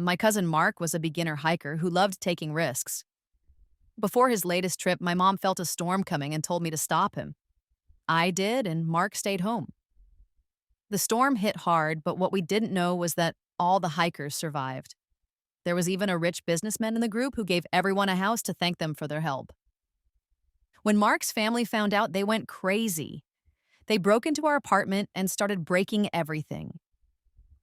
My cousin Mark was a beginner hiker who loved taking risks. Before his latest trip, my mom felt a storm coming and told me to stop him. I did, and Mark stayed home. The storm hit hard, but what we didn't know was that all the hikers survived. There was even a rich businessman in the group who gave everyone a house to thank them for their help. When Mark's family found out, they went crazy. They broke into our apartment and started breaking everything.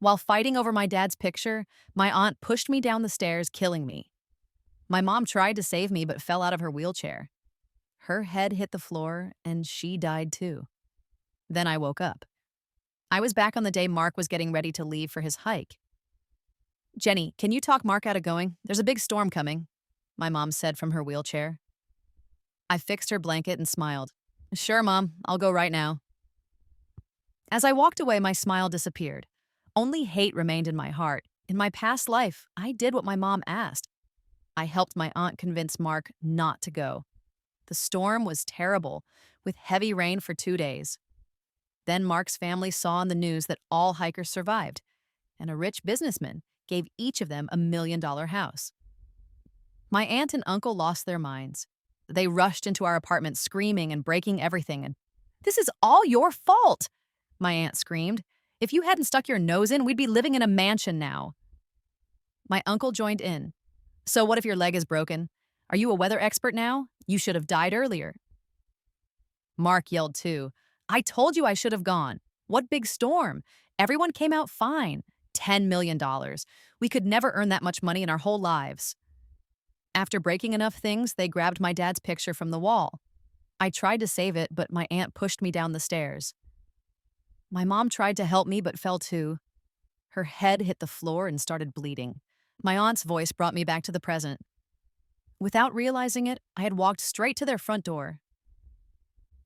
While fighting over my dad's picture, my aunt pushed me down the stairs, killing me. My mom tried to save me but fell out of her wheelchair. Her head hit the floor and she died too. Then I woke up. I was back on the day Mark was getting ready to leave for his hike. "Jenny, can you talk Mark out of going? There's a big storm coming," my mom said from her wheelchair. I fixed her blanket and smiled. "Sure, Mom, I'll go right now." As I walked away, my smile disappeared. Only hate remained in my heart. In my past life, I did what my mom asked. I helped my aunt convince Mark not to go. The storm was terrible, with heavy rain for 2 days. Then Mark's family saw on the news that all hikers survived, and a rich businessman gave each of them $1 million house. My aunt and uncle lost their minds. They rushed into our apartment screaming and breaking everything, and "This is all your fault!" my aunt screamed. "If you hadn't stuck your nose in, we'd be living in a mansion now." My uncle joined in. "So what if your leg is broken? Are you a weather expert now? You should have died earlier." Mark yelled too. "I told you I should have gone. What big storm? Everyone came out fine. $10 million. We could never earn that much money in our whole lives." After breaking enough things, they grabbed my dad's picture from the wall. I tried to save it, but my aunt pushed me down the stairs. My mom tried to help me, but fell too. Her head hit the floor and started bleeding. My aunt's voice brought me back to the present. Without realizing it, I had walked straight to their front door.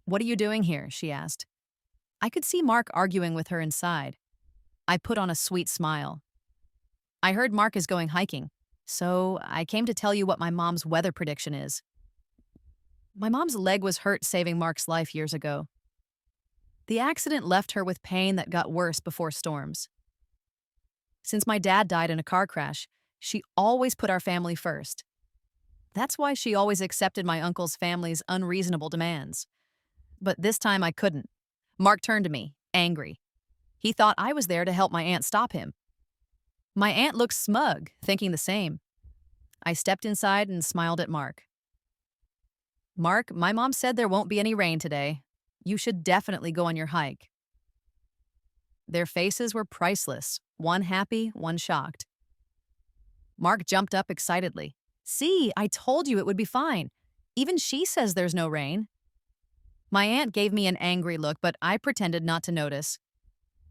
"What are you doing here?" she asked. I could see Mark arguing with her inside. I put on a sweet smile. "I heard Mark is going hiking, so I came to tell you what my mom's weather prediction is." My mom's leg was hurt saving Mark's life years ago. The accident left her with pain that got worse before storms. Since my dad died in a car crash, she always put our family first. That's why she always accepted my uncle's family's unreasonable demands. But this time I couldn't. Mark turned to me, angry. He thought I was there to help my aunt stop him. My aunt looked smug, thinking the same. I stepped inside and smiled at Mark. "Mark, my mom said there won't be any rain today. You should definitely go on your hike." Their faces were priceless, one happy, one shocked. Mark jumped up excitedly. "See, I told you it would be fine. Even she says there's no rain." My aunt gave me an angry look, but I pretended not to notice.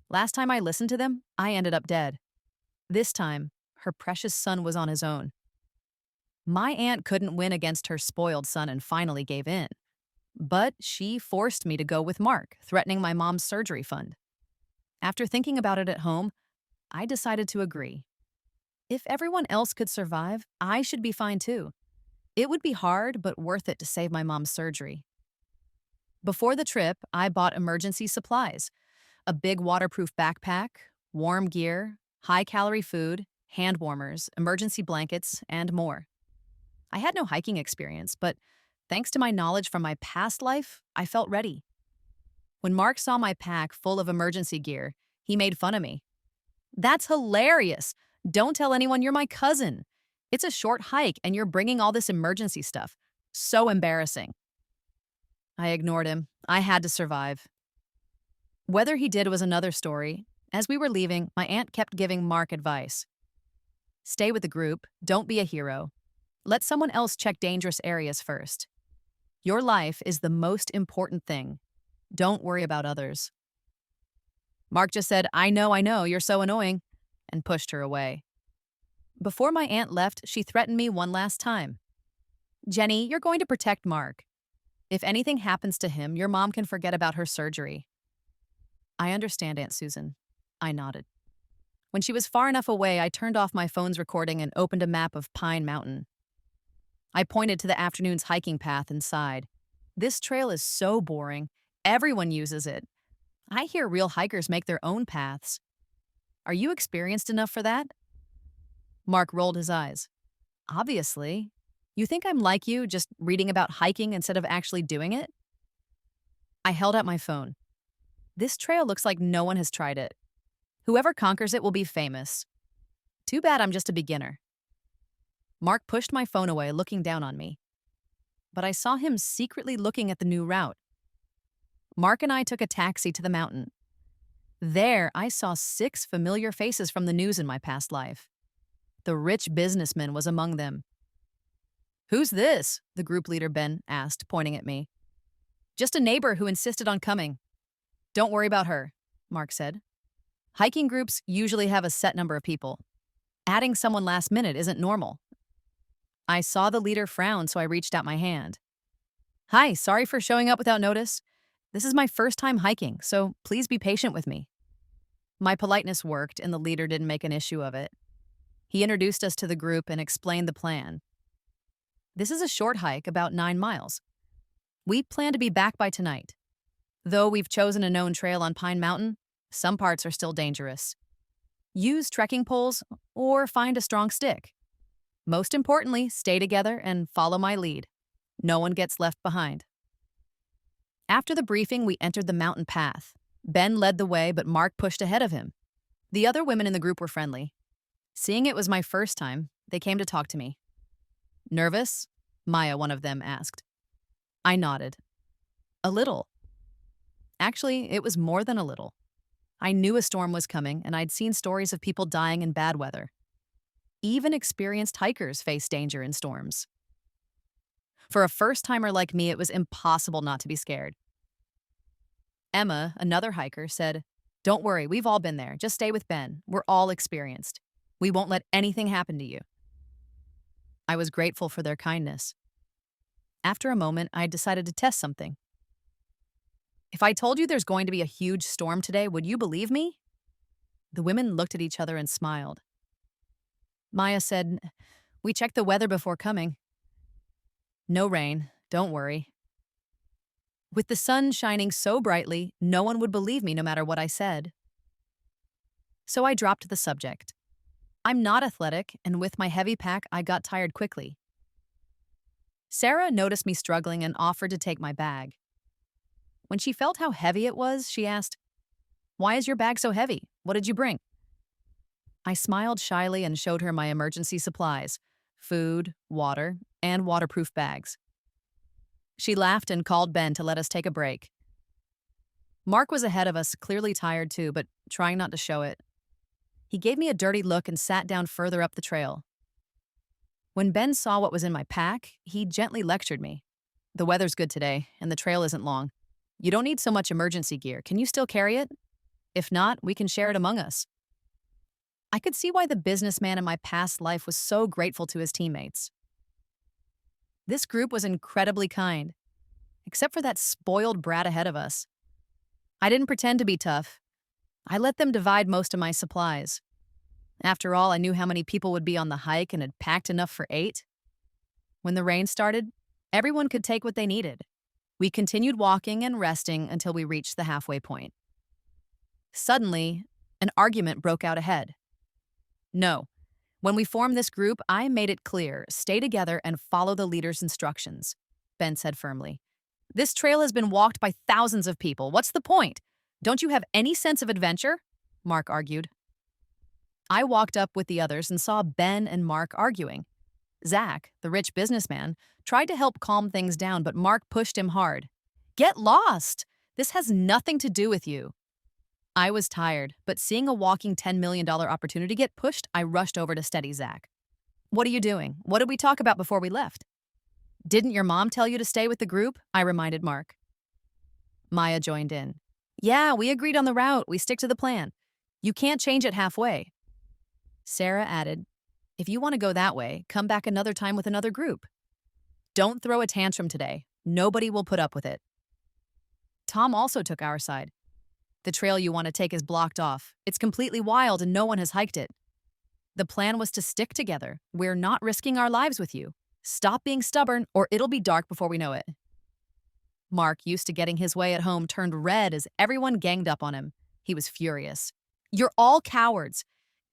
Last time I listened to them, I ended up dead. This time, her precious son was on his own. My aunt couldn't win against her spoiled son and finally gave in. But she forced me to go with Mark, threatening my mom's surgery fund. After thinking about it at home, I decided to agree. If everyone else could survive, I should be fine too. It would be hard, but worth it to save my mom's surgery. Before the trip, I bought emergency supplies: a big waterproof backpack, warm gear, high-calorie food, hand warmers, emergency blankets, and more. I had no hiking experience, but thanks to my knowledge from my past life, I felt ready. When Mark saw my pack full of emergency gear, he made fun of me. "That's hilarious! Don't tell anyone you're my cousin. It's a short hike and you're bringing all this emergency stuff. So embarrassing." I ignored him. I had to survive. Whether he did was another story. As we were leaving, my aunt kept giving Mark advice. "Stay with the group. Don't be a hero. Let someone else check dangerous areas first. Your life is the most important thing. Don't worry about others." Mark just said, I know, you're so annoying," and pushed her away. Before my aunt left, she threatened me one last time. "Jenny, you're going to protect Mark. If anything happens to him, your mom can forget about her surgery." "I understand, Aunt Susan." I nodded. When she was far enough away, I turned off my phone's recording and opened a map of Pine Mountain. I pointed to the afternoon's hiking path and sighed. This trail is so boring. Everyone uses it. I hear real hikers make their own paths. Are you experienced enough for that? Mark rolled his eyes. Obviously. You think I'm like you, just reading about hiking instead of actually doing it? I held out my phone. This trail looks like no one has tried it. Whoever conquers it will be famous. Too bad I'm just a beginner. Mark pushed my phone away, looking down on me. But I saw him secretly looking at the new route. Mark and I took a taxi to the mountain. There, I saw 6 familiar faces from the news in my past life. The rich businessman was among them. "Who's this?" the group leader Ben asked, pointing at me. "Just a neighbor who insisted on coming." "Don't worry about her," Mark said. "Hiking groups usually have a set number of people. Adding someone last minute isn't normal." I saw the leader frown, so I reached out my hand. "Hi, sorry for showing up without notice. This is my first time hiking, so please be patient with me." My politeness worked, and the leader didn't make an issue of it. He introduced us to the group and explained the plan. This is a short hike, about 9 miles. We plan to be back by tonight. Though we've chosen a known trail on Pine Mountain, some parts are still dangerous. Use trekking poles or find a strong stick. Most importantly, stay together and follow my lead. No one gets left behind. After the briefing, we entered the mountain path. Ben led the way, but Mark pushed ahead of him. The other women in the group were friendly. Seeing it was my first time, they came to talk to me. "Nervous?" Maya, one of them, asked. I nodded. "A little." Actually, it was more than a little. I knew a storm was coming, and I'd seen stories of people dying in bad weather. Even experienced hikers face danger in storms. For a first-timer like me, it was impossible not to be scared. Emma, another hiker, said, "Don't worry, we've all been there. Just stay with Ben. We're all experienced. We won't let anything happen to you." I was grateful for their kindness. After a moment, I decided to test something. "If I told you there's going to be a huge storm today, would you believe me?" The women looked at each other and smiled. Maya said, "We checked the weather before coming." "No rain, don't worry." With the sun shining so brightly, no one would believe me no matter what I said. So I dropped the subject. I'm not athletic, and with my heavy pack, I got tired quickly. Sarah noticed me struggling and offered to take my bag. When she felt how heavy it was, she asked, "Why is your bag so heavy? What did you bring?" I smiled shyly and showed her my emergency supplies: food, water, and waterproof bags. She laughed and called Ben to let us take a break. Mark was ahead of us, clearly tired too, but trying not to show it. He gave me a dirty look and sat down further up the trail. When Ben saw what was in my pack, he gently lectured me. "The weather's good today, and the trail isn't long. You don't need so much emergency gear. Can you still carry it? If not, we can share it among us." I could see why the businessman in my past life was so grateful to his teammates. This group was incredibly kind, except for that spoiled brat ahead of us. I didn't pretend to be tough. I let them divide most of my supplies. After all, I knew how many people would be on the hike and had packed enough for 8. When the rain started, everyone could take what they needed. We continued walking and resting until we reached the halfway point. Suddenly, an argument broke out ahead. No. When we formed this group, I made it clear, stay together and follow the leader's instructions, Ben said firmly. "This trail has been walked by thousands of people. What's the point? Don't you have any sense of adventure?" Mark argued. I walked up with the others and saw Ben and Mark arguing. Zach, the rich businessman, tried to help calm things down, but Mark pushed him hard. "Get lost! This has nothing to do with you." I was tired, but seeing a walking $10 million opportunity get pushed, I rushed over to steady Zach. "What are you doing? What did we talk about before we left?" "Didn't your mom tell you to stay with the group?" I reminded Mark. Maya joined in. "Yeah, we agreed on the route. We stick to the plan. You can't change it halfway." Sarah added, "If you want to go that way, come back another time with another group. Don't throw a tantrum today. Nobody will put up with it." Tom also took our side. "The trail you want to take is blocked off. It's completely wild and no one has hiked it. The plan was to stick together. We're not risking our lives with you. Stop being stubborn or it'll be dark before we know it." Mark, used to getting his way at home, turned red as everyone ganged up on him. He was furious. "You're all cowards.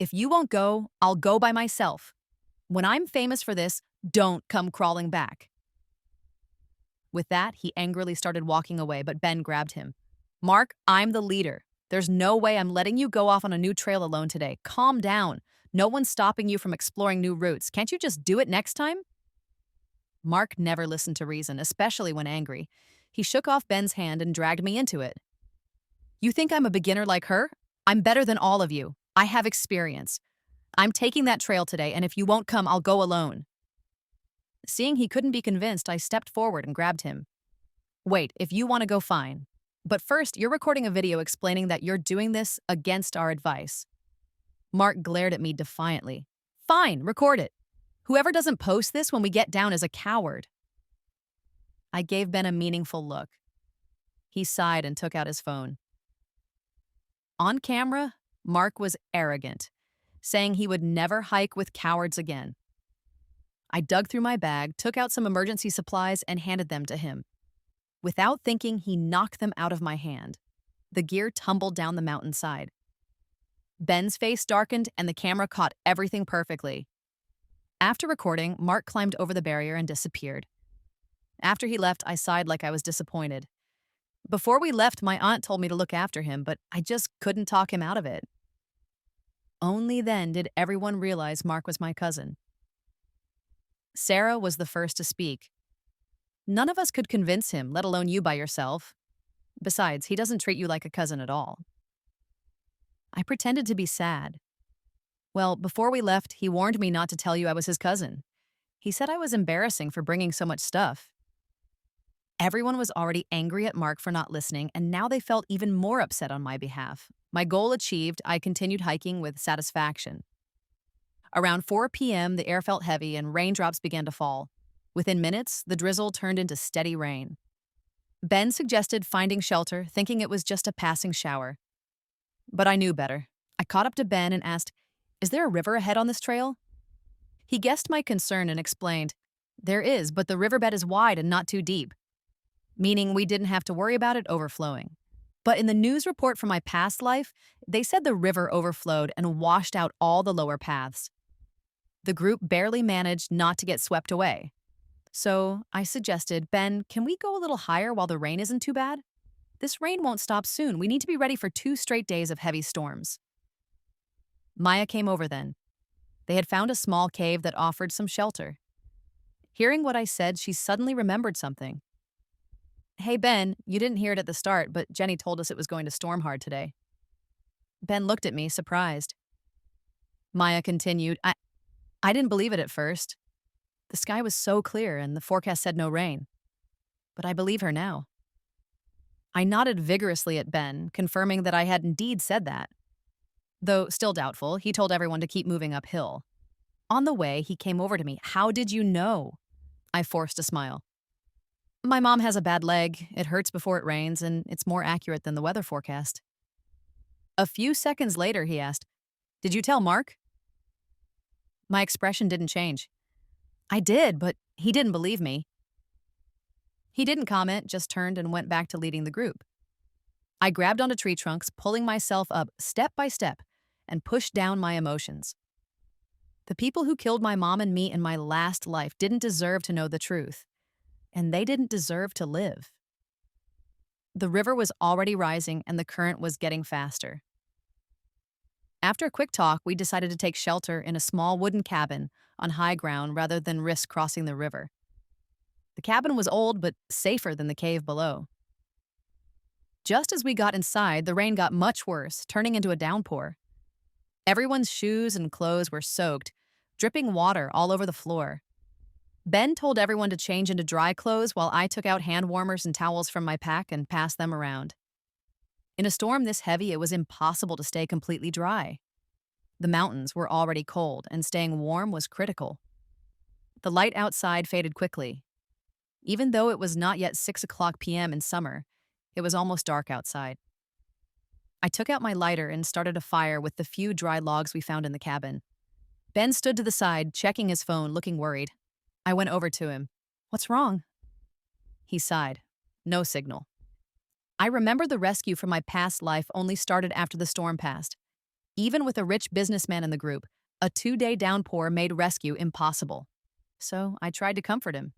If you won't go, I'll go by myself. When I'm famous for this, don't come crawling back. With that, he angrily started walking away, but Ben grabbed him. Mark, I'm the leader. There's no way I'm letting you go off on a new trail alone today. Calm down. No one's stopping you from exploring new routes. Can't you just do it next time? Mark never listened to reason, especially when angry. He shook off Ben's hand and dragged me into it. You think I'm a beginner like her? I'm better than all of you. I have experience. I'm taking that trail today, and if you won't come, I'll go alone. Seeing he couldn't be convinced, I stepped forward and grabbed him. Wait, if you want to go, fine. But first, you're recording a video explaining that you're doing this against our advice. Mark glared at me defiantly. Fine, record it. Whoever doesn't post this when we get down is a coward. I gave Ben a meaningful look. He sighed and took out his phone. On camera, Mark was arrogant, saying he would never hike with cowards again. I dug through my bag, took out some emergency supplies, and handed them to him. Without thinking, he knocked them out of my hand. The gear tumbled down the mountainside. Ben's face darkened, and the camera caught everything perfectly. After recording, Mark climbed over the barrier and disappeared. After he left, I sighed like I was disappointed. Before we left, my aunt told me to look after him, but I just couldn't talk him out of it. Only then did everyone realize Mark was my cousin. Sarah was the first to speak. None of us could convince him, let alone you by yourself. Besides, he doesn't treat you like a cousin at all. I pretended to be sad. Well, before we left, he warned me not to tell you I was his cousin. He said I was embarrassing for bringing so much stuff. Everyone was already angry at Mark for not listening, and now they felt even more upset on my behalf. My goal achieved, I continued hiking with satisfaction. Around 4 p.m., the air felt heavy and raindrops began to fall. Within minutes, the drizzle turned into steady rain. Ben suggested finding shelter, thinking it was just a passing shower. But I knew better. I caught up to Ben and asked, "Is there a river ahead on this trail?" He guessed my concern and explained, "There is, but the riverbed is wide and not too deep," meaning we didn't have to worry about it overflowing. But in the news report from my past life, they said the river overflowed and washed out all the lower paths. The group barely managed not to get swept away. So I suggested, Ben, can we go a little higher while the rain isn't too bad? This rain won't stop soon. We need to be ready for 2 straight days of heavy storms. Maya came over then. They had found a small cave that offered some shelter. Hearing what I said, she suddenly remembered something. Hey, Ben, you didn't hear it at the start, but Jenny told us it was going to storm hard today. Ben looked at me, surprised. Maya continued, I didn't believe it at first. The sky was so clear and the forecast said no rain. But I believe her now. I nodded vigorously at Ben, confirming that I had indeed said that. Though still doubtful, he told everyone to keep moving uphill. On the way, he came over to me. How did you know? I forced a smile. My mom has a bad leg. It hurts before it rains, and it's more accurate than the weather forecast. A few seconds later, he asked, Did you tell Mark? My expression didn't change. I did, but he didn't believe me. He didn't comment, just turned and went back to leading the group. I grabbed onto tree trunks, pulling myself up step by step, and pushed down my emotions. The people who killed my mom and me in my last life didn't deserve to know the truth, and they didn't deserve to live. The river was already rising, and the current was getting faster. After a quick talk, we decided to take shelter in a small wooden cabin on high ground rather than risk crossing the river. The cabin was old, but safer than the cave below. Just as we got inside, the rain got much worse, turning into a downpour. Everyone's shoes and clothes were soaked, dripping water all over the floor. Ben told everyone to change into dry clothes while I took out hand warmers and towels from my pack and passed them around. In a storm this heavy, it was impossible to stay completely dry. The mountains were already cold, and staying warm was critical. The light outside faded quickly. Even though it was not yet 6 o'clock p.m. in summer, it was almost dark outside. I took out my lighter and started a fire with the few dry logs we found in the cabin. Ben stood to the side, checking his phone, looking worried. I went over to him. What's wrong? He sighed. No signal. I remember the rescue from my past life only started after the storm passed. Even with a rich businessman in the group, a 2-day downpour made rescue impossible. So I tried to comfort him.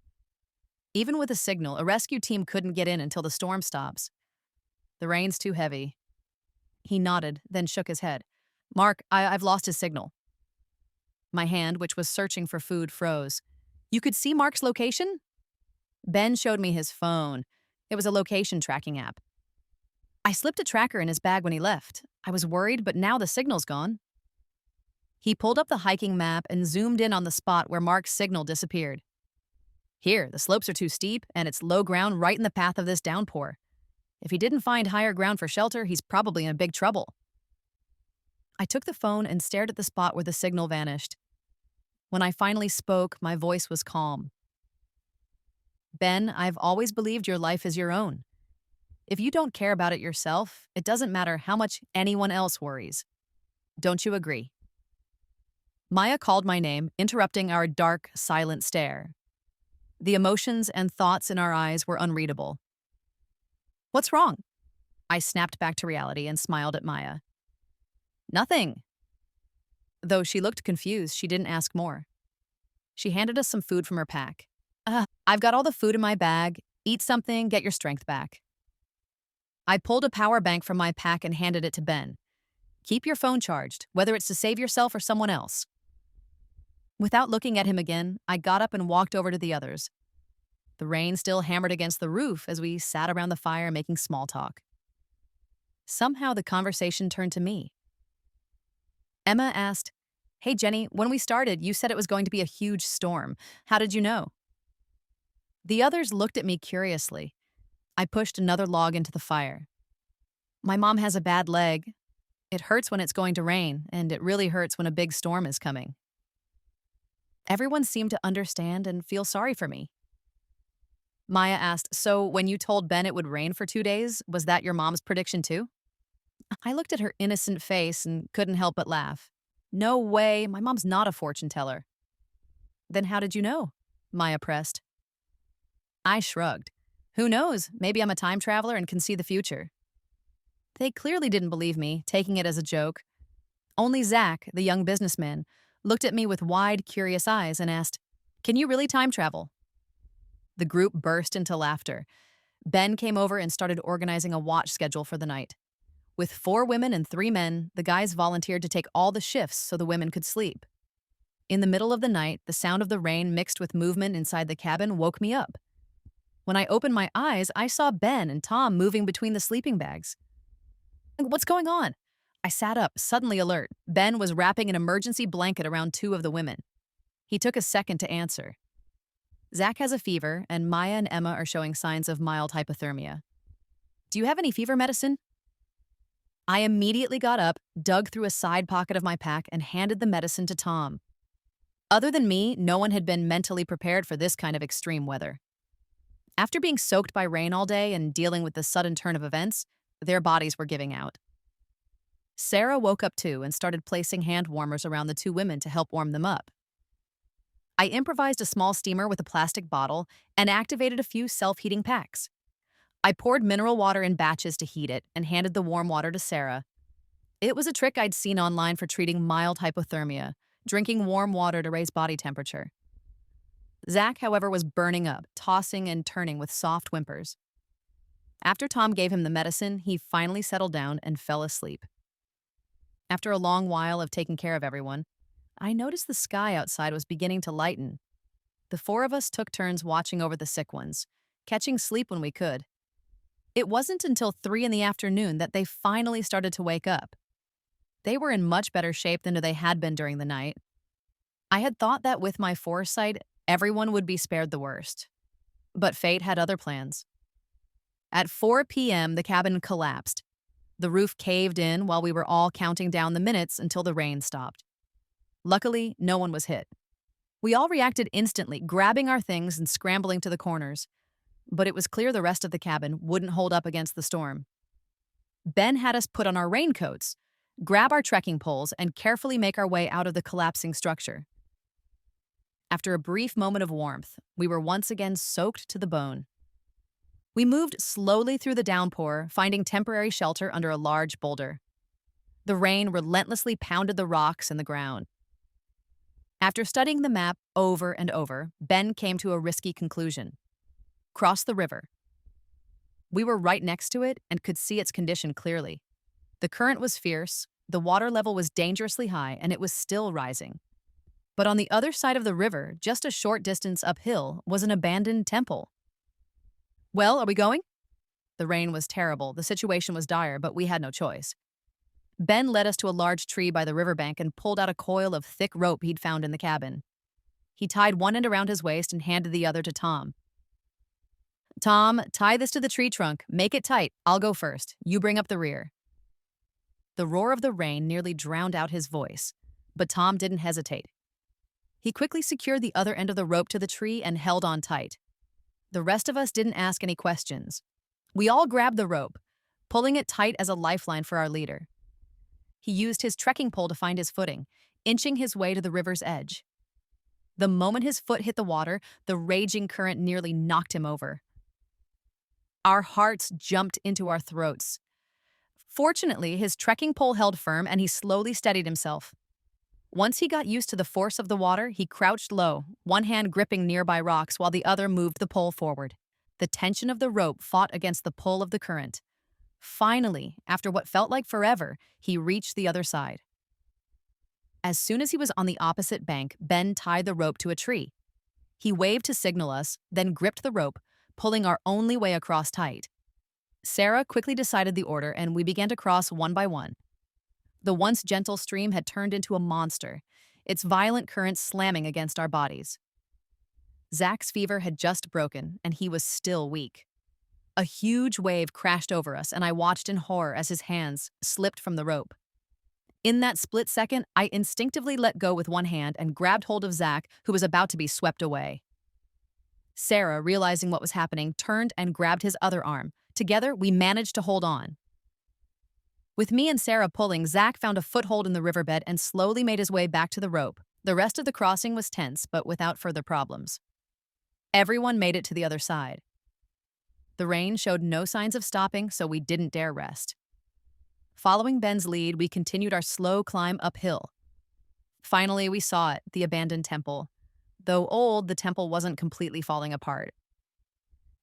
Even with a signal, a rescue team couldn't get in until the storm stops. The rain's too heavy. He nodded, then shook his head. Mark, I've lost his signal. My hand, which was searching for food, froze. You could see Mark's location? Ben showed me his phone. It was a location tracking app. I slipped a tracker in his bag when he left. I was worried, but now the signal's gone. He pulled up the hiking map and zoomed in on the spot where Mark's signal disappeared. Here, the slopes are too steep, and it's low ground right in the path of this downpour. If he didn't find higher ground for shelter, he's probably in big trouble. I took the phone and stared at the spot where the signal vanished. When I finally spoke, my voice was calm. Ben, I've always believed your life is your own. If you don't care about it yourself, it doesn't matter how much anyone else worries. Don't you agree? Maya called my name, interrupting our dark, silent stare. The emotions and thoughts in our eyes were unreadable. What's wrong? I snapped back to reality and smiled at Maya. Nothing. Though she looked confused, she didn't ask more. She handed us some food from her pack. I've got all the food in my bag. Eat something, get your strength back. I pulled a power bank from my pack and handed it to Ben. Keep your phone charged, whether it's to save yourself or someone else. Without looking at him again, I got up and walked over to the others. The rain still hammered against the roof as we sat around the fire making small talk. Somehow the conversation turned to me. Emma asked, Hey Jenny, when we started, you said it was going to be a huge storm. How did you know? The others looked at me curiously. I pushed another log into the fire. My mom has a bad leg. It hurts when it's going to rain, and it really hurts when a big storm is coming. Everyone seemed to understand and feel sorry for me. Maya asked, So when you told Ben it would rain for 2 days, was that your mom's prediction too? I looked at her innocent face and couldn't help but laugh. No way, my mom's not a fortune teller. Then how did you know? Maya pressed. I shrugged. Who knows, maybe I'm a time traveler and can see the future. They clearly didn't believe me, taking it as a joke. Only Zach, the young businessman, looked at me with wide, curious eyes and asked, Can you really time travel? The group burst into laughter. Ben came over and started organizing a watch schedule for the night. With 4 women and 3 men, the guys volunteered to take all the shifts so the women could sleep. In the middle of the night, the sound of the rain mixed with movement inside the cabin woke me up. When I opened my eyes, I saw Ben and Tom moving between the sleeping bags. What's going on? I sat up, suddenly alert. Ben was wrapping an emergency blanket around 2 of the women. He took a second to answer. Zach has a fever, and Maya and Emma are showing signs of mild hypothermia. Do you have any fever medicine? I immediately got up, dug through a side pocket of my pack, and handed the medicine to Tom. Other than me, no one had been mentally prepared for this kind of extreme weather. After being soaked by rain all day and dealing with the sudden turn of events, their bodies were giving out. Sarah woke up too and started placing hand warmers around the 2 women to help warm them up. I improvised a small steamer with a plastic bottle and activated a few self-heating packs. I poured mineral water in batches to heat it and handed the warm water to Sarah. It was a trick I'd seen online for treating mild hypothermia, drinking warm water to raise body temperature. Zach, however, was burning up, tossing and turning with soft whimpers. After Tom gave him the medicine, he finally settled down and fell asleep. After a long while of taking care of everyone, I noticed the sky outside was beginning to lighten. The 4 of us took turns watching over the sick ones, catching sleep when we could. It wasn't until 3 in the afternoon that they finally started to wake up. They were in much better shape than they had been during the night. I had thought that with my foresight, everyone would be spared the worst. But fate had other plans. At 4 p.m., the cabin collapsed. The roof caved in while we were all counting down the minutes until the rain stopped. Luckily, no one was hit. We all reacted instantly, grabbing our things and scrambling to the corners. But it was clear the rest of the cabin wouldn't hold up against the storm. Ben had us put on our raincoats, grab our trekking poles, and carefully make our way out of the collapsing structure. After a brief moment of warmth, we were once again soaked to the bone. We moved slowly through the downpour, finding temporary shelter under a large boulder. The rain relentlessly pounded the rocks and the ground. After studying the map over and over, Ben came to a risky conclusion. Cross the river. We were right next to it and could see its condition clearly. The current was fierce, the water level was dangerously high, and it was still rising. But on the other side of the river, just a short distance uphill, was an abandoned temple. Well, are we going? The rain was terrible, the situation was dire, but we had no choice. Ben led us to a large tree by the riverbank and pulled out a coil of thick rope he'd found in the cabin. He tied one end around his waist and handed the other to Tom. Tom, tie this to the tree trunk. Make it tight. I'll go first. You bring up the rear. The roar of the rain nearly drowned out his voice, but Tom didn't hesitate. He quickly secured the other end of the rope to the tree and held on tight. The rest of us didn't ask any questions. We all grabbed the rope, pulling it tight as a lifeline for our leader. He used his trekking pole to find his footing, inching his way to the river's edge. The moment his foot hit the water, the raging current nearly knocked him over. Our hearts jumped into our throats. Fortunately, his trekking pole held firm and he slowly steadied himself. Once he got used to the force of the water, he crouched low, one hand gripping nearby rocks while the other moved the pole forward. The tension of the rope fought against the pull of the current. Finally, after what felt like forever, he reached the other side. As soon as he was on the opposite bank, Ben tied the rope to a tree. He waved to signal us, then gripped the rope, pulling our only way across tight. Sarah quickly decided the order, and we began to cross one by one. The once gentle stream had turned into a monster, its violent currents slamming against our bodies. Zach's fever had just broken, and he was still weak. A huge wave crashed over us, and I watched in horror as his hands slipped from the rope. In that split second, I instinctively let go with one hand and grabbed hold of Zach, who was about to be swept away. Sarah, realizing what was happening, turned and grabbed his other arm. Together, we managed to hold on. With me and Sarah pulling, Zach found a foothold in the riverbed and slowly made his way back to the rope. The rest of the crossing was tense, but without further problems. Everyone made it to the other side. The rain showed no signs of stopping, so we didn't dare rest. Following Ben's lead, we continued our slow climb uphill. Finally, we saw it, the abandoned temple. Though old, the temple wasn't completely falling apart.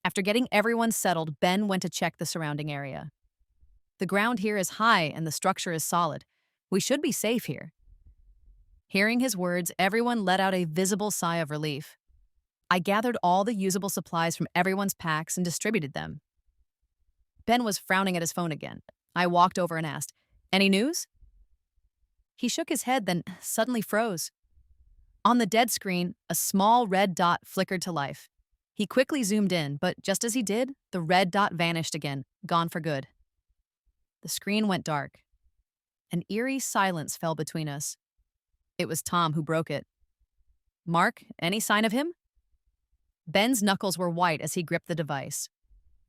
After getting everyone settled, Ben went to check the surrounding area. The ground here is high and the structure is solid. We should be safe here. Hearing his words, everyone let out a visible sigh of relief. I gathered all the usable supplies from everyone's packs and distributed them. Ben was frowning at his phone again. I walked over and asked, "Any news?" He shook his head, then suddenly froze. On the dead screen, a small red dot flickered to life. He quickly zoomed in, but just as he did, the red dot vanished again, gone for good. The screen went dark. An eerie silence fell between us. It was Tom who broke it. "Mark, any sign of him?" Ben's knuckles were white as he gripped the device.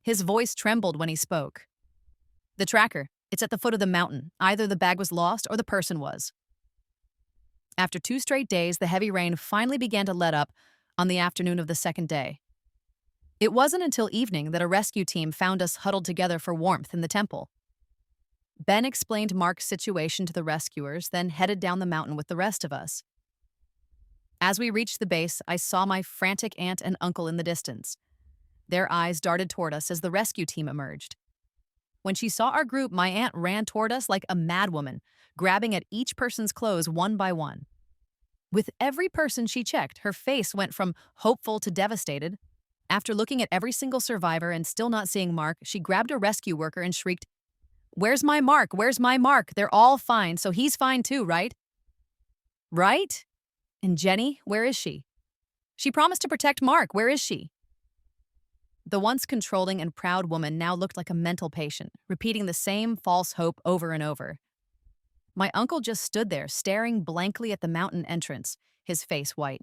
His voice trembled when he spoke. "The tracker. It's at the foot of the mountain. Either the bag was lost or the person was." After 2 straight days, the heavy rain finally began to let up on the afternoon of the second day. It wasn't until evening that a rescue team found us huddled together for warmth in the temple. Ben explained Mark's situation to the rescuers, then headed down the mountain with the rest of us. As we reached the base, I saw my frantic aunt and uncle in the distance. Their eyes darted toward us as the rescue team emerged. When she saw our group, my aunt ran toward us like a madwoman, grabbing at each person's clothes one by one. With every person she checked, her face went from hopeful to devastated. After looking at every single survivor and still not seeing Mark, she grabbed a rescue worker and shrieked, "Where's my Mark? Where's my Mark? They're all fine, so he's fine too, right?" "Right? And Jenny, where is she? She promised to protect Mark. Where is she?" The once controlling and proud woman now looked like a mental patient, repeating the same false hope over and over. My uncle just stood there, staring blankly at the mountain entrance, his face white.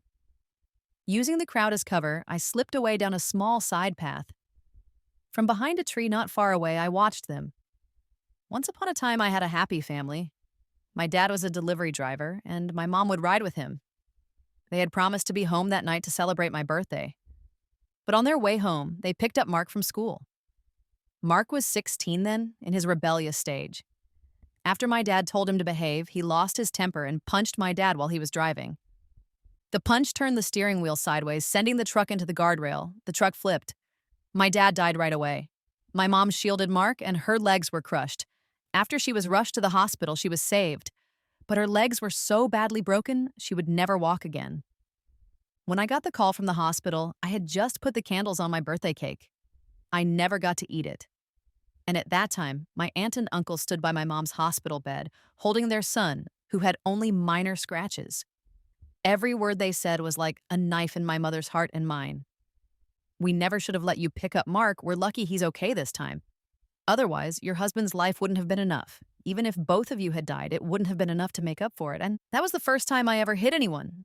Using the crowd as cover, I slipped away down a small side path. From behind a tree not far away, I watched them. Once upon a time, I had a happy family. My dad was a delivery driver, and my mom would ride with him. They had promised to be home that night to celebrate my birthday. But on their way home, they picked up Mark from school. Mark was 16 then, in his rebellious stage. After my dad told him to behave, he lost his temper and punched my dad while he was driving. The punch turned the steering wheel sideways, sending the truck into the guardrail. The truck flipped. My dad died right away. My mom shielded Mark, and her legs were crushed. After she was rushed to the hospital, she was saved. But her legs were so badly broken, she would never walk again. When I got the call from the hospital, I had just put the candles on my birthday cake. I never got to eat it. And at that time, my aunt and uncle stood by my mom's hospital bed, holding their son, who had only minor scratches. Every word they said was like a knife in my mother's heart and mine. "We never should have let you pick up Mark. We're lucky he's okay this time. Otherwise, your husband's life wouldn't have been enough. Even if both of you had died, it wouldn't have been enough to make up for it." And that was the first time I ever hit anyone.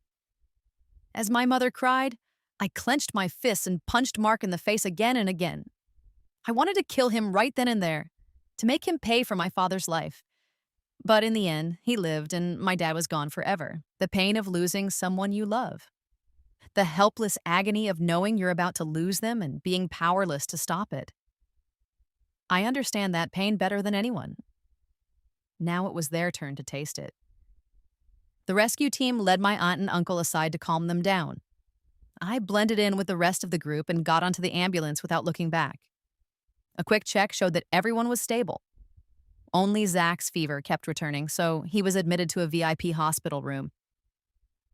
As my mother cried, I clenched my fists and punched Mark in the face again and again. I wanted to kill him right then and there, to make him pay for my father's life. But in the end, he lived and my dad was gone forever. The pain of losing someone you love. The helpless agony of knowing you're about to lose them and being powerless to stop it. I understand that pain better than anyone. Now it was their turn to taste it. The rescue team led my aunt and uncle aside to calm them down. I blended in with the rest of the group and got onto the ambulance without looking back. A quick check showed that everyone was stable. Only Zach's fever kept returning, so he was admitted to a VIP hospital room.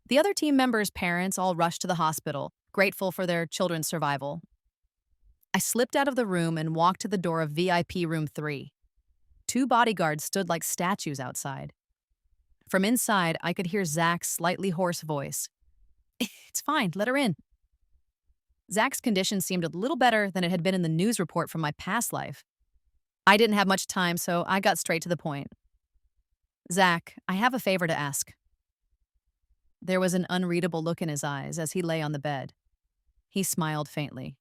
The other team members' parents all rushed to the hospital, grateful for their children's survival. I slipped out of the room and walked to the door of VIP room 3. 2 bodyguards stood like statues outside. From inside, I could hear Zach's slightly hoarse voice. "It's fine, let her in." Zach's condition seemed a little better than it had been in the news report from my past life. I didn't have much time, so I got straight to the point. "Zach, I have a favor to ask." There was an unreadable look in his eyes as he lay on the bed. He smiled faintly.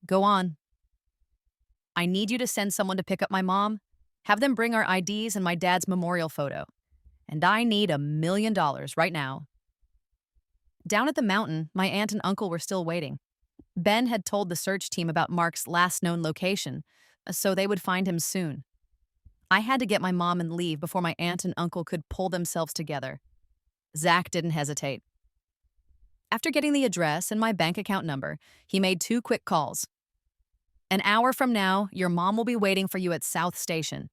"Go on." "I need you to send someone to pick up my mom, have them bring our IDs and my dad's memorial photo. And I need $1 million right now." Down at the mountain, my aunt and uncle were still waiting. Ben had told the search team about Mark's last known location, so they would find him soon. I had to get my mom and leave before my aunt and uncle could pull themselves together. Zach didn't hesitate. After getting the address and my bank account number, he made 2 quick calls. "An hour from now, your mom will be waiting for you at South Station.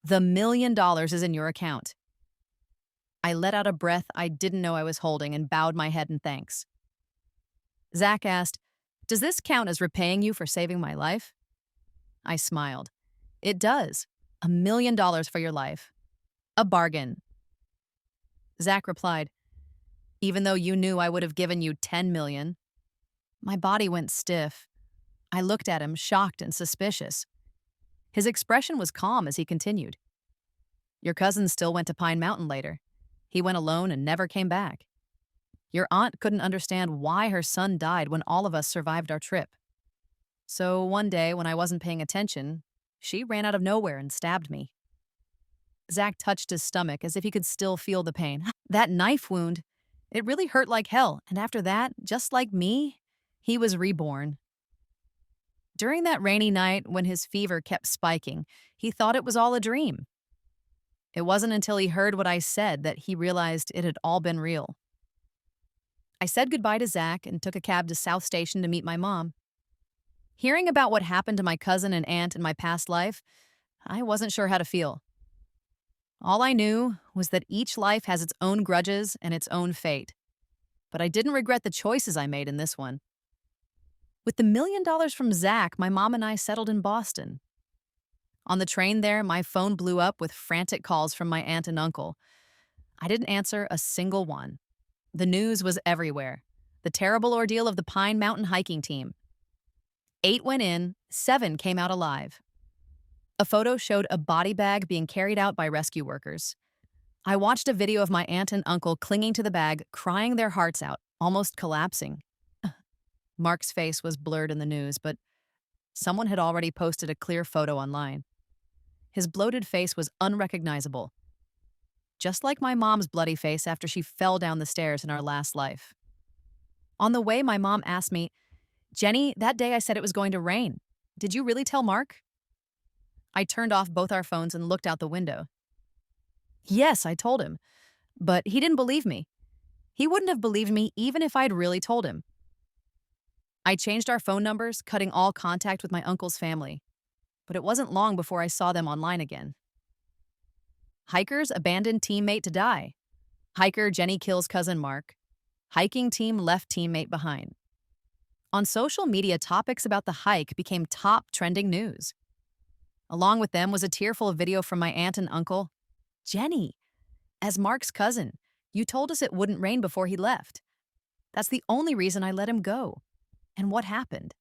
The $1 million is in your account." I let out a breath I didn't know I was holding and bowed my head in thanks. Zach asked, "Does this count as repaying you for saving my life?" I smiled. "It does. $1 million for your life. A bargain." Zach replied, "Even though you knew I would have given you 10 million. My body went stiff. I looked at him, shocked and suspicious. His expression was calm as he continued. "Your cousin still went to Pine Mountain later. He went alone and never came back. Your aunt couldn't understand why her son died when all of us survived our trip. So one day, when I wasn't paying attention, she ran out of nowhere and stabbed me." Zach touched his stomach as if he could still feel the pain. "That knife wound, it really hurt like hell, and after that, just like me, he was reborn." During that rainy night when his fever kept spiking, he thought it was all a dream. It wasn't until he heard what I said that he realized it had all been real. I said goodbye to Zach and took a cab to South Station to meet my mom. Hearing about what happened to my cousin and aunt in my past life, I wasn't sure how to feel. All I knew was that each life has its own grudges and its own fate. But I didn't regret the choices I made in this one. With the $1 million from Zach, my mom and I settled in Boston. On the train there, my phone blew up with frantic calls from my aunt and uncle. I didn't answer a single one. The news was everywhere. The terrible ordeal of the Pine Mountain hiking team. 8 went in, 7 came out alive. A photo showed a body bag being carried out by rescue workers. I watched a video of my aunt and uncle clinging to the bag, crying their hearts out, almost collapsing. Mark's face was blurred in the news, but someone had already posted a clear photo online. His bloated face was unrecognizable, just like my mom's bloody face after she fell down the stairs in our last life. On the way, my mom asked me, "Jenny, that day I said it was going to rain. Did you really tell Mark?" I turned off both our phones and looked out the window. Yes, I told him, but he didn't believe me. He wouldn't have believed me even if I'd really told him. I changed our phone numbers, cutting all contact with my uncle's family, but it wasn't long before I saw them online again. Hikers abandoned teammate to die. Hiker Jenny kills cousin Mark. Hiking team left teammate behind. On social media, topics about the hike became top trending news. Along with them was a tearful video from my aunt and uncle. Jenny, as Mark's cousin, you told us it wouldn't rain before he left. That's the only reason I let him go. And what happened?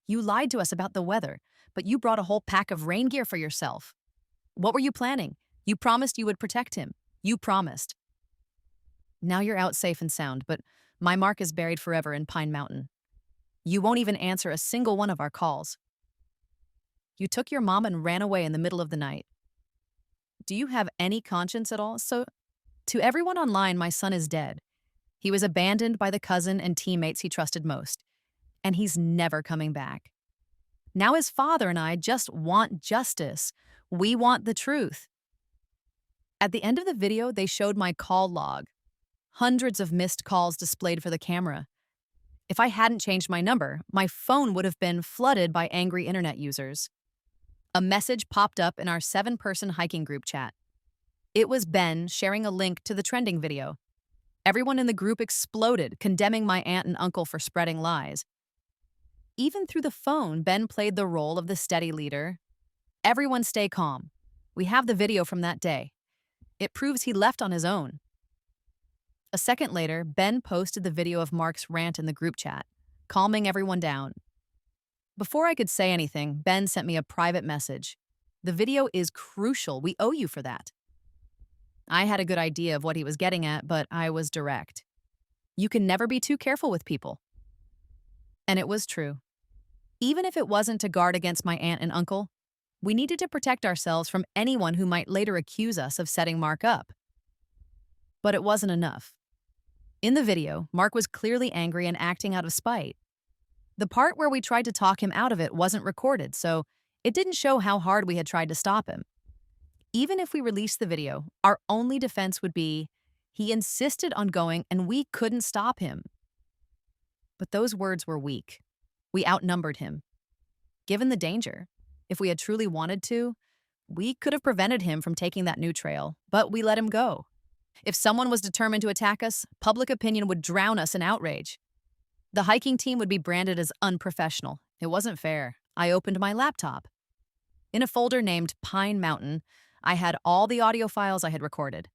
You lied to us about the weather, but you brought a whole pack of rain gear for yourself. What were you planning? You promised you would protect him. You promised. Now you're out safe and sound, but my Mark is buried forever in Pine Mountain. You won't even answer a single one of our calls. You took your mom and ran away in the middle of the night. Do you have any conscience at all? So, to everyone online, my son is dead. He was abandoned by the cousin and teammates he trusted most, and he's never coming back. Now his father and I just want justice. We want the truth. At the end of the video, they showed my call log. Hundreds of missed calls displayed for the camera. If I hadn't changed my number, my phone would have been flooded by angry internet users. A message popped up in our 7-person hiking group chat. It was Ben sharing a link to the trending video. Everyone in the group exploded, condemning my aunt and uncle for spreading lies. Even through the phone, Ben played the role of the steady leader. Everyone stay calm. We have the video from that day. It proves he left on his own. A second later, Ben posted the video of Mark's rant in the group chat, calming everyone down. Before I could say anything, Ben sent me a private message. The video is crucial. We owe you for that. I had a good idea of what he was getting at, but I was direct. You can never be too careful with people. And it was true. Even if it wasn't to guard against my aunt and uncle, we needed to protect ourselves from anyone who might later accuse us of setting Mark up. But it wasn't enough. In the video, Mark was clearly angry and acting out of spite. The part where we tried to talk him out of it wasn't recorded, so it didn't show how hard we had tried to stop him. Even if we released the video, our only defense would be, he insisted on going and we couldn't stop him. But those words were weak. We outnumbered him. Given the danger, if we had truly wanted to, we could have prevented him from taking that new trail, but we let him go. If someone was determined to attack us, public opinion would drown us in outrage. The hiking team would be branded as unprofessional. It wasn't fair. I opened my laptop. In a folder named Pine Mountain, I had all the audio files I had recorded.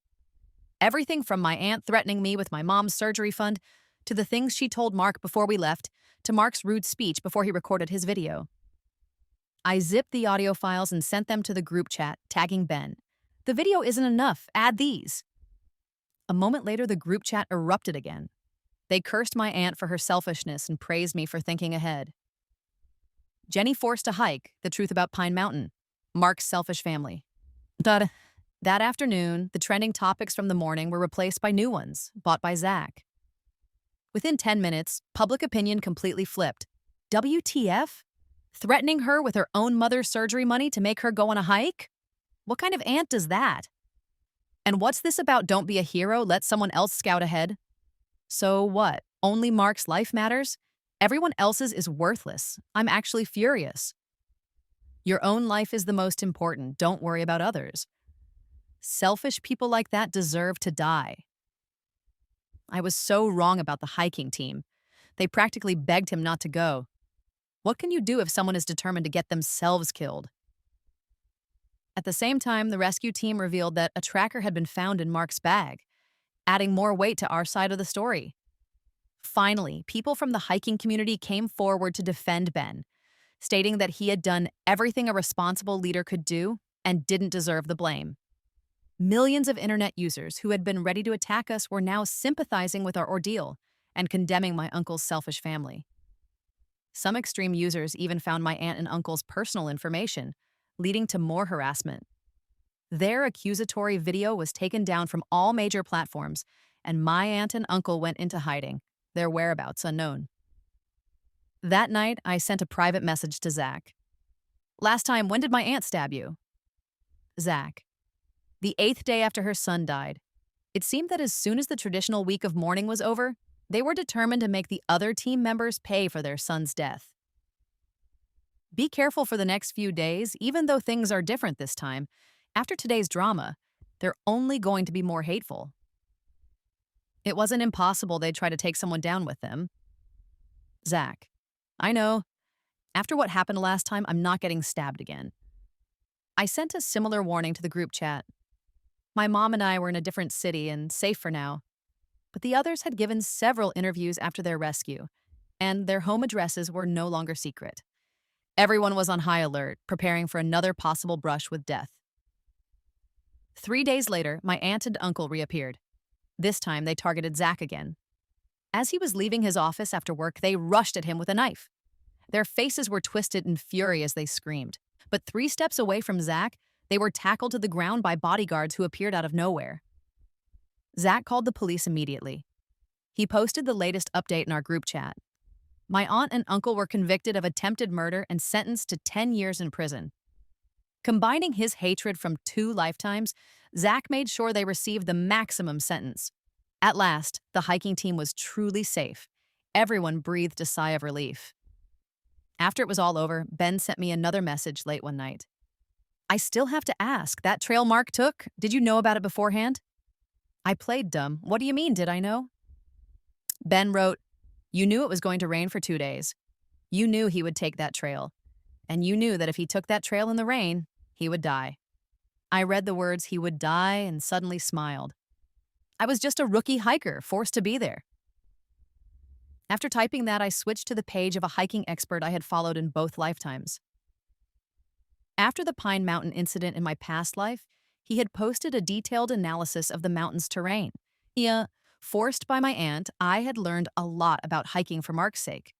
Everything from my aunt threatening me with my mom's surgery fund, to the things she told Mark before we left, to Mark's rude speech before he recorded his video. I zipped the audio files and sent them to the group chat, tagging Ben. The video isn't enough. Add these. A moment later, the group chat erupted again. They cursed my aunt for her selfishness and praised me for thinking ahead. Jenny forced a hike, the truth about Pine Mountain. Mark's selfish family. That afternoon, the trending topics from the morning were replaced by new ones, bought by Zach. Within 10 minutes, public opinion completely flipped. WTF? Threatening her with her own mother's surgery money to make her go on a hike? What kind of aunt does that? And what's this about don't be a hero, let someone else scout ahead? So what? Only Mark's life matters? Everyone else's is worthless. I'm actually furious. Your own life is the most important. Don't worry about others. Selfish people like that deserve to die. I was so wrong about the hiking team. They practically begged him not to go. What can you do if someone is determined to get themselves killed? At the same time, the rescue team revealed that a tracker had been found in Mark's bag, adding more weight to our side of the story. Finally, people from the hiking community came forward to defend Ben, stating that he had done everything a responsible leader could do and didn't deserve the blame. Millions of internet users who had been ready to attack us were now sympathizing with our ordeal and condemning my uncle's selfish family. Some extreme users even found my aunt and uncle's personal information, leading to more harassment. Their accusatory video was taken down from all major platforms, and my aunt and uncle went into hiding, their whereabouts unknown. That night, I sent a private message to Zach. Last time, when did my aunt stab you? Zach. The 8th day after her son died, it seemed that as soon as the traditional week of mourning was over, they were determined to make the other team members pay for their son's death. Be careful for the next few days, even though things are different this time. After today's drama, they're only going to be more hateful. It wasn't impossible they'd try to take someone down with them. Zach, I know. After what happened last time, I'm not getting stabbed again. I sent a similar warning to the group chat. My mom and I were in a different city and safe for now, but the others had given several interviews after their rescue, and their home addresses were no longer secret. Everyone was on high alert, preparing for another possible brush with death. 3 days later, my aunt and uncle reappeared. This time, they targeted Zach again. As he was leaving his office after work, they rushed at him with a knife. Their faces were twisted in fury as they screamed. But 3 steps away from Zach, they were tackled to the ground by bodyguards who appeared out of nowhere. Zach called the police immediately. He posted the latest update in our group chat. My aunt and uncle were convicted of attempted murder and sentenced to 10 years in prison. Combining his hatred from 2 lifetimes, Zach made sure they received the maximum sentence. At last, the hiking team was truly safe. Everyone breathed a sigh of relief. After it was all over, Ben sent me another message late one night. I still have to ask, that trail Mark took, did you know about it beforehand? I played dumb. What do you mean, did I know? Ben wrote, you knew it was going to rain for 2 days. You knew he would take that trail. And you knew that if he took that trail in the rain, he would die. I read the words, he would die, and suddenly smiled. I was just a rookie hiker, forced to be there. After typing that, I switched to the page of a hiking expert I had followed in both lifetimes. After the Pine Mountain incident in my past life, he had posted a detailed analysis of the mountain's terrain. Forced by my aunt, I had learned a lot about hiking for Mark's sake.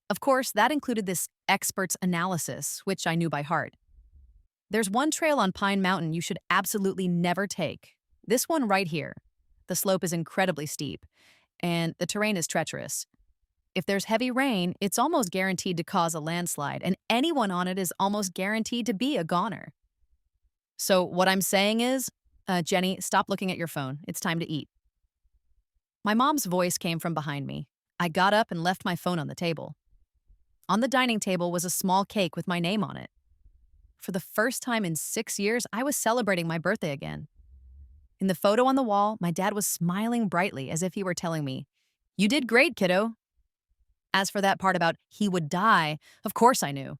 Of course, that included this expert's analysis, which I knew by heart. There's one trail on Pine Mountain you should absolutely never take. This one right here. The slope is incredibly steep, and the terrain is treacherous. If there's heavy rain, it's almost guaranteed to cause a landslide, and anyone on it is almost guaranteed to be a goner. So what I'm saying is, Jenny, stop looking at your phone. It's time to eat. My mom's voice came from behind me. I got up and left my phone on the table. On the dining table was a small cake with my name on it. For the first time in 6 years, I was celebrating my birthday again. In the photo on the wall, my dad was smiling brightly as if he were telling me, "You did great, kiddo." As for that part about he would die, of course I knew.